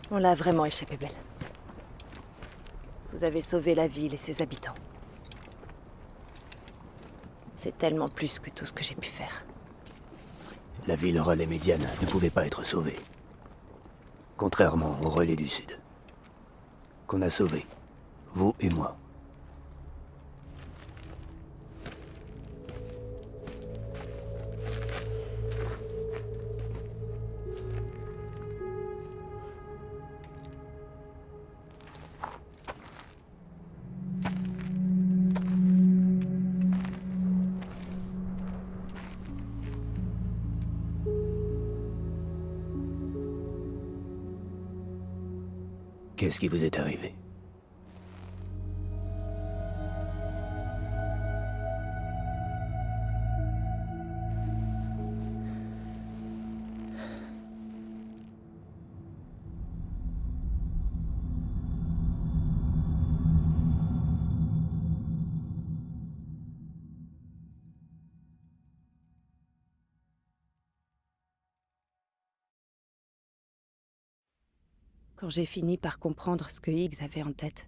On l'a vraiment échappé belle. Vous avez sauvé la ville et ses habitants. C'est tellement plus que tout ce que j'ai pu faire. La ville relais médiane ne pouvait pas être sauvée. Contrairement au relais du Sud. Qu'on a sauvé. Vous et moi. Qu'est-ce qui vous est arrivé? Quand j'ai fini par comprendre ce que Higgs avait en tête,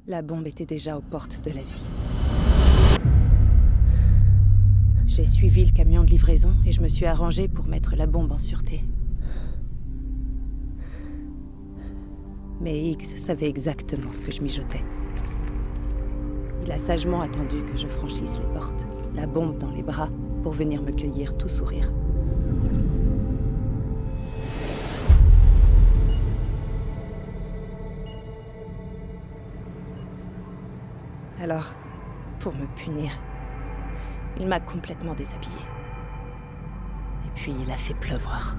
la bombe était déjà aux portes de la ville. J'ai suivi le camion de livraison et je me suis arrangée pour mettre la bombe en sûreté. Mais Higgs savait exactement ce que je mijotais. Il a sagement attendu que je franchisse les portes, la bombe dans les bras, pour venir me cueillir tout sourire. Alors, pour me punir, il m'a complètement déshabillée. Et puis il a fait pleuvoir.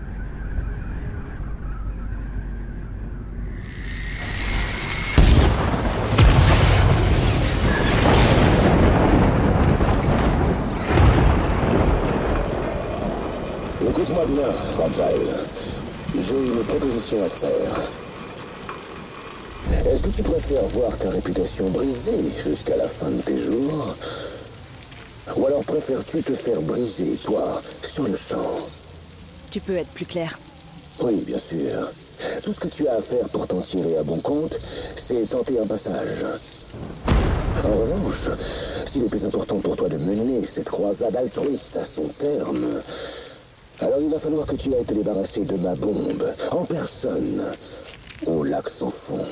Écoute-moi bien, Fragile. J'ai une proposition à te faire. Est-ce que tu préfères voir ta réputation brisée jusqu'à la fin de tes jours? Ou alors préfères-tu te faire briser, toi, sur le champ? Tu peux être plus clair? Oui, bien sûr. Tout ce que tu as à faire pour t'en tirer à bon compte, c'est tenter un passage. En revanche, s'il est plus important pour toi de mener cette croisade altruiste à son terme, alors il va falloir que tu ailles te débarrasser de ma bombe, en personne, au lac sans fond.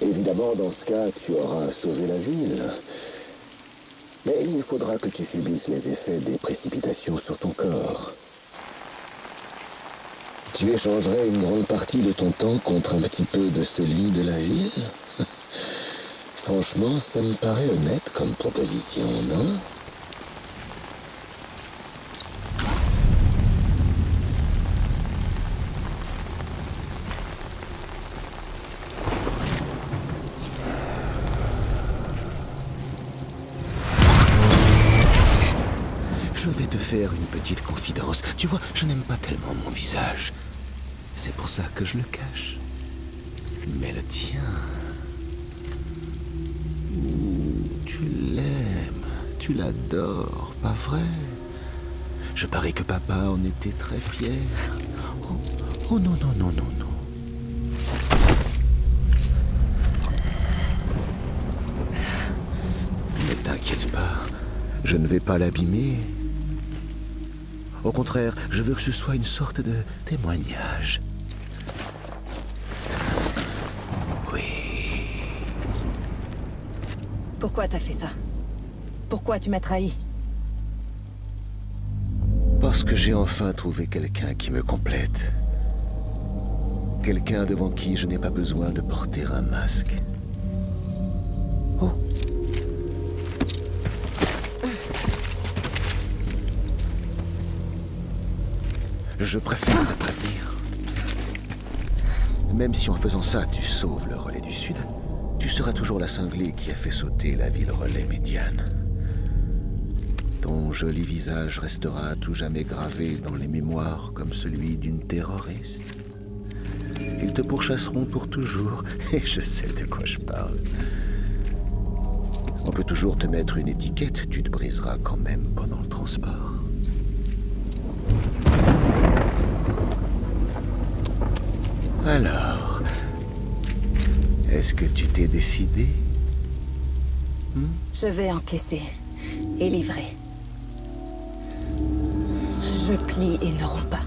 Évidemment, dans ce cas, tu auras sauvé la ville. Mais il faudra que tu subisses les effets des précipitations sur ton corps. Tu échangerais une grande partie de ton temps contre un petit peu de celui de la ville? Franchement, ça me paraît honnête comme proposition, non? Je vais te faire une petite confidence. Tu vois, je n'aime pas tellement mon visage. C'est pour ça que je le cache. Mais le tien... tu l'aimes, tu l'adores, pas vrai? Je parie que papa en était très fier. Oh, oh non, non, non, non, non. Ne t'inquiète pas, je ne vais pas l'abîmer. Au contraire, je veux que ce soit une sorte de témoignage. Oui. Pourquoi t'as fait ça? Pourquoi tu m'as trahi? Parce que j'ai enfin trouvé quelqu'un qui me complète. Quelqu'un devant qui je n'ai pas besoin de porter un masque. Oh. Je préfère te prévenir. Même si en faisant ça, tu sauves le relais du Sud, tu seras toujours la cinglée qui a fait sauter la ville relais médiane. Ton joli visage restera à tout jamais gravé dans les mémoires comme celui d'une terroriste. Ils te pourchasseront pour toujours, et je sais de quoi je parle. On peut toujours te mettre une étiquette, tu te briseras quand même pendant le transport. Alors, est-ce que tu t'es décidé? Je vais encaisser et livrer. Je plie et ne romps pas.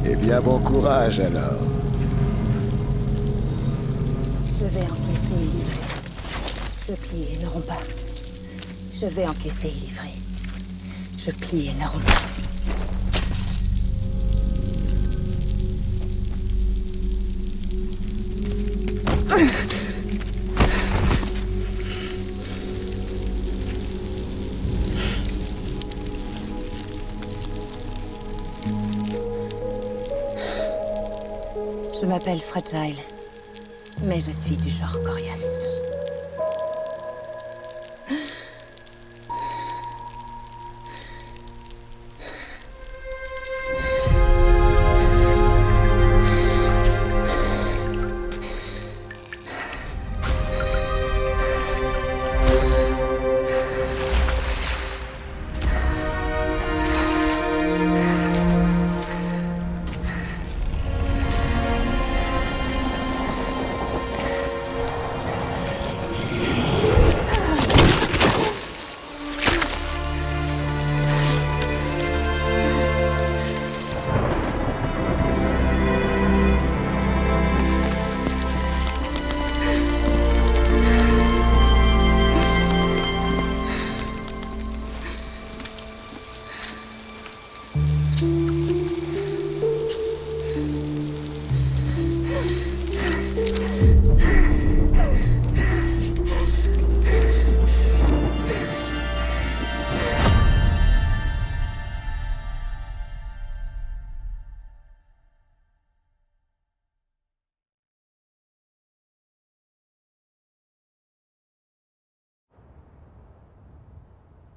Eh bien, bon courage alors. Je vais encaisser et livrer. Je plie et ne romps pas. Je vais encaisser et livrer. Je plie et ne romps pas. Je m'appelle Fragile, mais je suis du genre coriace.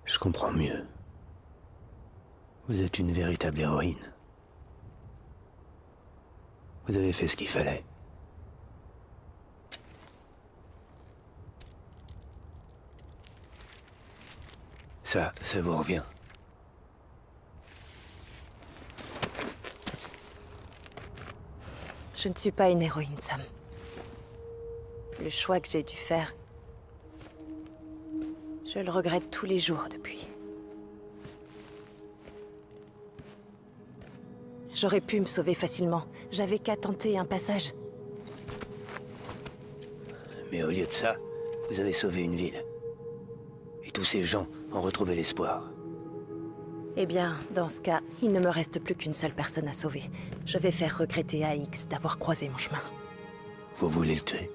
Je comprends mieux. Vous êtes une véritable héroïne. Vous avez fait ce qu'il fallait. Ça vous revient. Je ne suis pas une héroïne, Sam. Le choix que j'ai dû faire, je le regrette tous les jours depuis. J'aurais pu me sauver facilement. J'avais qu'à tenter un passage. Mais au lieu de ça, vous avez sauvé une ville. Et tous ces gens ont retrouvé l'espoir. Eh bien, dans ce cas, il ne me reste plus qu'une seule personne à sauver. Je vais faire regretter AX d'avoir croisé mon chemin. Vous voulez le tuer?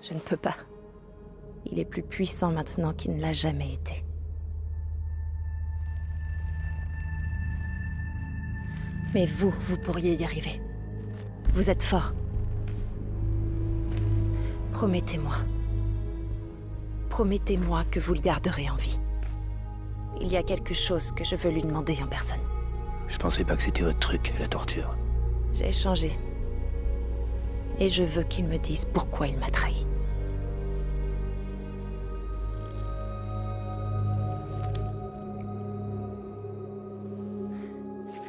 Je ne peux pas. Il est plus puissant maintenant qu'il ne l'a jamais été. Mais vous pourriez y arriver. Vous êtes fort. Promettez-moi. Promettez-moi que vous le garderez en vie. Il y a quelque chose que je veux lui demander en personne. Je pensais pas que c'était votre truc, la torture. J'ai changé. Et je veux qu'il me dise pourquoi il m'a trahi.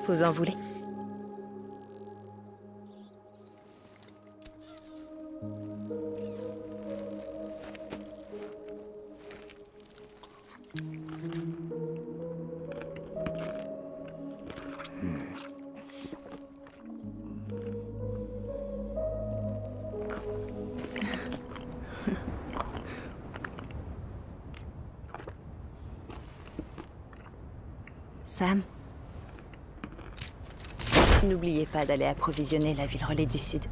Vous en voulez? Sam? N'oubliez pas d'aller approvisionner la ville relais du Sud.